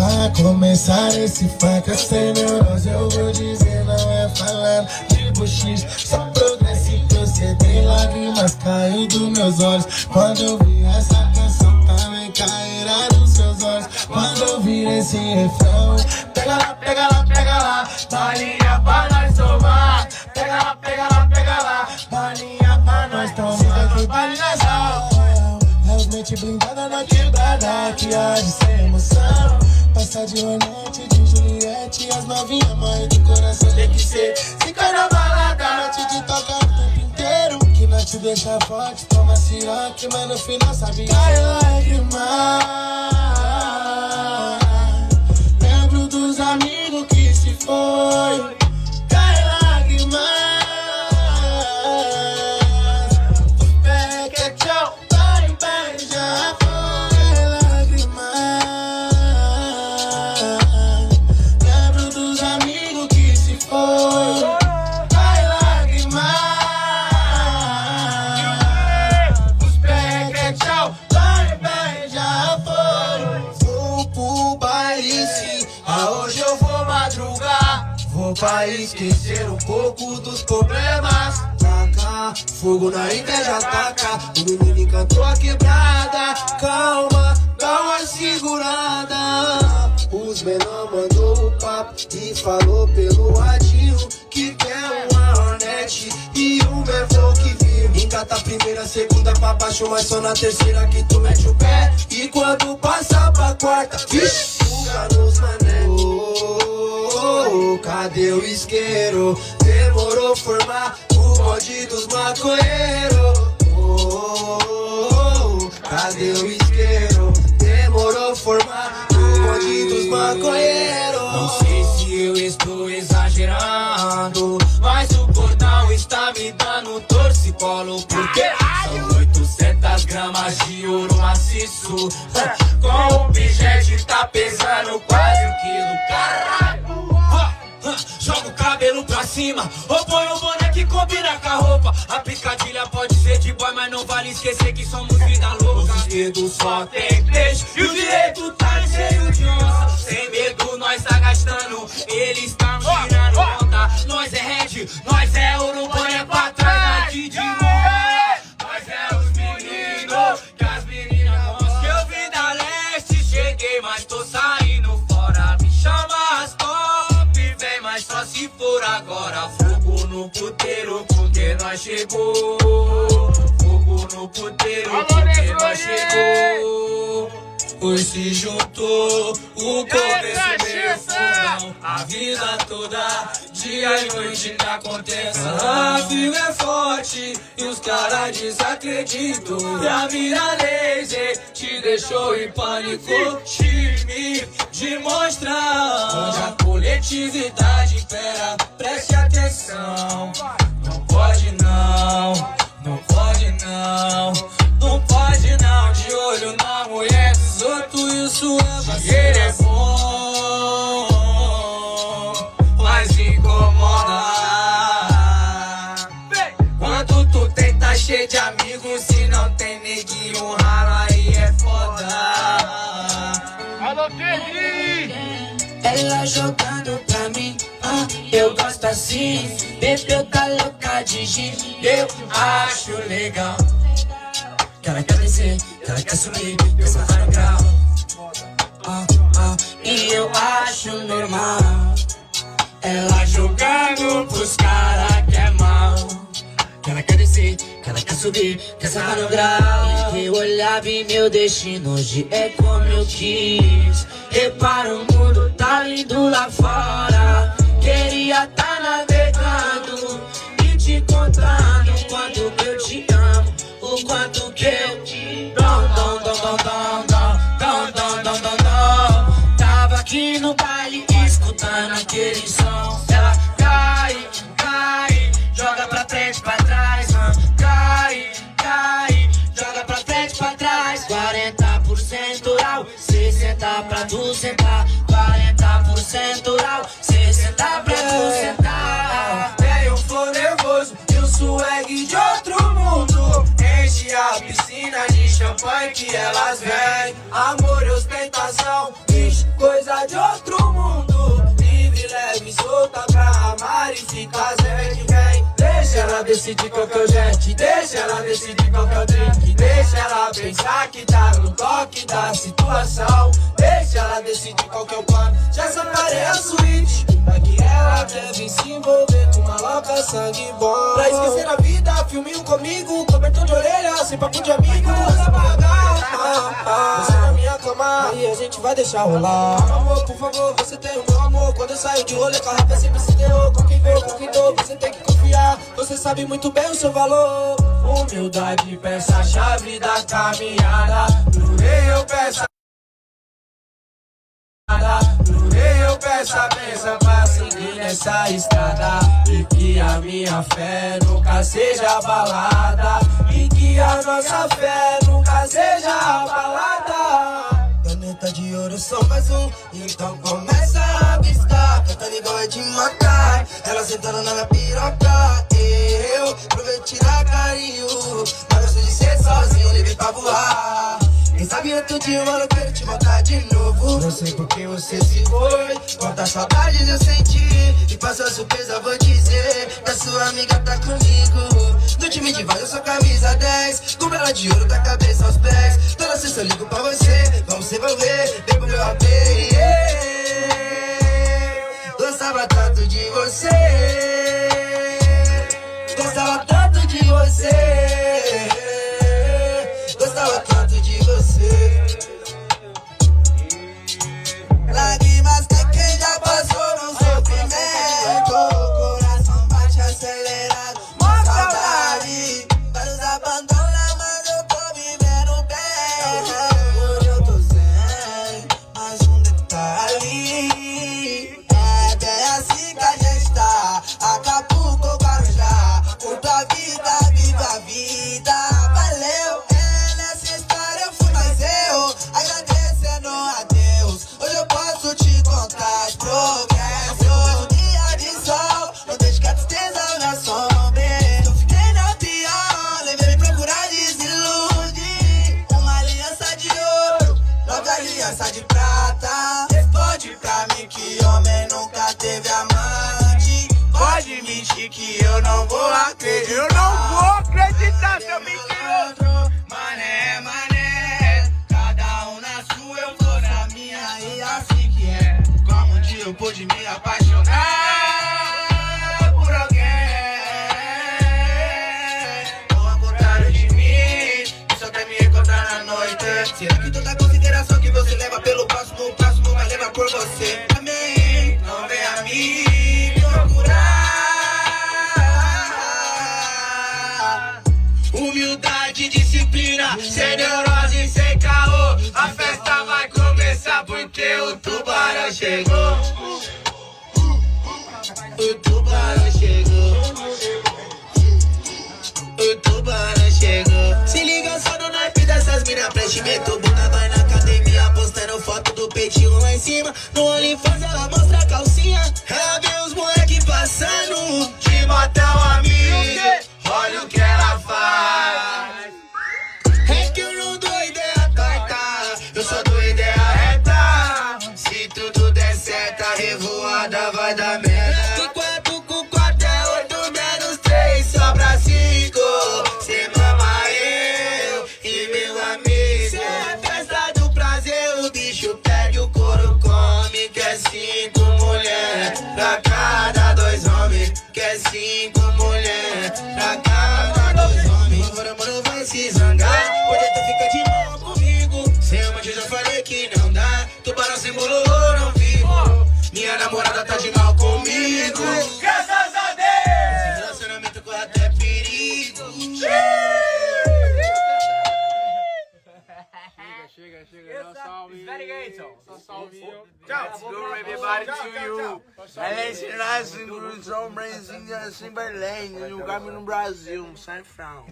Vai começar esse funk sem neurose. Eu vou dizer, não é falando de buchiche, só progresso e proceder. Lágrimas caem dos meus olhos quando eu vi essa canção, também cairá dos seus olhos quando eu vi esse refrão. Pega lá, pega lá, pega lá, balinha pra nós tomar. Pega lá, pega lá, pega lá, balinha pra nós tomar. Que balinha realmente blindada na quebrada, que há de ser emoção. Passar de Ronete, de Juliette, as novinhas, mãe do coração tem que ser. Fica na balada, noite de tocar o tempo inteiro, que não te deixa forte, toma siroque, mas no final sabe cai lágrima. Lembro dos amigos que se foi, cai lágrima. Pega, tchau, vai, vai, já foi. Pra esquecer um pouco dos problemas. Taca fogo na inveja, taca. O menino encantou a quebrada. Calma, dá uma segurada. Os menor mandou o papo e falou pelo radinho que quer uma Hornet e um Mervol que viu. Encata a primeira, segunda pra baixo, mas só na terceira que tu mete o pé. E quando passa pra quarta, vixe, fuga nos mané. Cadê o isqueiro? Demorou formar o bonde dos maconheiros. Cadê o isqueiro? Demorou formar o bonde dos maconheiros. Não sei se eu estou exagerando, mas o cordão está me dando torcicolo. Porque são 800 gramas de ouro maciço, com o pijete tá pesando quase 1 quilo. Caralho! Joga o cabelo pra cima, ou põe o boné que combina com a roupa. A picadilha pode ser de boy, mas não vale esquecer que somos vida louca. Os dedos só tem peixe e o direito tá cheio de onça. Sem medo nós tá gastando, eles tão girando onda. Nós é red, nós é ouro, boné pra trás, aqui de novo. Nós é os meninos, que as meninas gostam. Que eu vim da leste, cheguei, mas tô saindo fora. Me chama as mas só se for agora. Fogo no puteiro, porque nós chegou. Fogo no puteiro, porque nós chegou. Hoje se juntou o começo meio fundão. A vida toda, dia e noite que acontece. A fila é forte e os caras desacreditam. E a mira laser te deixou em pânico. Time de mostrar onde a coletividade impera. Preste atenção. Não pode não, não pode não. Não pode não, de olho na mulher dos outros, isso é vacilo. Ele é bom, mas incomoda. Quando tu tem, tá cheio de amigos, se não tem neguinho raro, aí é foda. Alô, Pedrinho! Ela jogando pra mim, eu gosto assim. Bebeu tá louca de gin, eu acho legal. Que ela quer descer, que ela quer subir, que ela vai no grau. E eu acho normal ela jogando pros cara que é mal. Que ela quer descer, que ela quer subir, que ela vai no grau. Eu olhava e meu destino hoje é como eu quis. Repara, o mundo tá lindo lá fora. Queria tá navegando e te contando o quanto eu te amo, o quanto que eu te tava aqui no baile escutando aquele som. Ela cai, cai, joga pra frente, pra trás. Cai, cai, joga pra frente, pra trás. 40% ao 60 pra tu sentar. 40% ao 60 pra tu sentar. Tem um flow nervoso e um swag de outro mundo. Enche a piscina de champanhe que elas vêm. Amor e ostentação, bicho, coisa de outro mundo. Livre, leve, solta pra amar e ficar vem que vem. Deixa ela decidir qual que é o jet, deixa ela decidir qual que é o drink. Deixa ela pensar que tá no toque da situação. Deixa ela decidir qual que é o plano, já separei a suíte pra que ela deve se envolver com uma louca sangue bom. Pra esquecer a vida, filminho comigo, cobertor de orelha, sem papo de amigo. Você na minha cama e a gente vai deixar rolar. Amor, por favor, você tem o meu amor. Quando eu saio de rolê com a rapa sempre se deu. Com quem veio, com quem dou, você tem que confiar. Você sabe muito bem o seu valor. Humildade, peça a chave da caminhada. Pro rei eu peço eu peço a bênção pra seguir nessa estrada. E que a minha fé nunca seja abalada. E que a nossa fé nunca seja abalada. Caneta de ouro só mais um, então começa a piscar. Cantando igual é de matar, ela sentando na minha piroca. Eu provei tirar carinho, mas gosto de ser sozinho, livre pra voar. Quem sabe outro dia, mano, eu quero te matar de novo. Não sei por que você se foi, quantas saudades eu senti. E passou a surpresa, vou dizer, que a sua amiga tá comigo. No time de vai, eu sou camisa 10, com ela de ouro da cabeça aos pés. Toda sexta eu ligo pra você, vamos se envolver, vem pro meu AP. Gostava tanto de você, gostava tanto de você, gostava tanto de você. Lágrimas que quem já passou no sofrimento, o coração bate acelerado, uma saudade. Vários abandonam, mas eu tô vivendo bem. Hoje eu tô sem, mas um detalhe. É bem assim que a gente tá, Acapulco, Guarujá. Curto a vida, viva a vida, valeu. Nessa história eu fui mais eu, agradecendo a Deus. Hoje eu posso te contar as progresso. Dia de sol, não deixe que a tristeza me assombre. Eu fiquei na pior, levei me procurar desiludir. Uma aliança de ouro, outra aliança de prata. Responde pra mim que homem nunca teve amante. Pode mentir que eu não vou acreditar. Eu não vou acreditar, seu mentiroso. Mané, mané, cada um na sua, eu vou na minha e assim que é. Como um dia eu pude me apaixonar por alguém, ou ao contrário de mim, que só quer me encontrar na noite. Será que toda consideração que você leva pelo próximo passo não vai levar por você? Amém, não vem a mim procurar. Humildade, disciplina, sem neurose, sem caô. A festa vai começar porque o tubarão chegou. O tubarão chegou. O tubarão chegou. Se liga só no naipe dessas mina, preenchimento. Bunda vai na academia, postando foto do peitinho lá em cima. No OnlyFans ela mostra a calcinha. Ela vê os moleque passando de motão a mim. Olha o que ela faz. É que eu não dou ideia torta, eu só dou ideia reta. Se tudo der certo, a revoada vai dar merda. Do 4 com 4 é 8 menos 3, sobra 5. Cê mama eu e meu amigo. Cê é festa do prazer, o bicho perde o couro, come. Quer 5 mulher pra cada 2 homens. Quer 5 mulher pra cada 2 homens. Agora mano vai se zangar, pode até ficar de mal comigo. Sem amante eu já falei que não dá. Tubarão sem bolo não vivo. Minha namorada tá de mal comigo. Graças a Deus! Esse relacionamento corre até perigo. Chega, dá salve. Só salvinho. Let's go everybody to you. Ela nasce em Cruzão, Brasil, assim, Berlim, no lugar no Brasil, San Fran.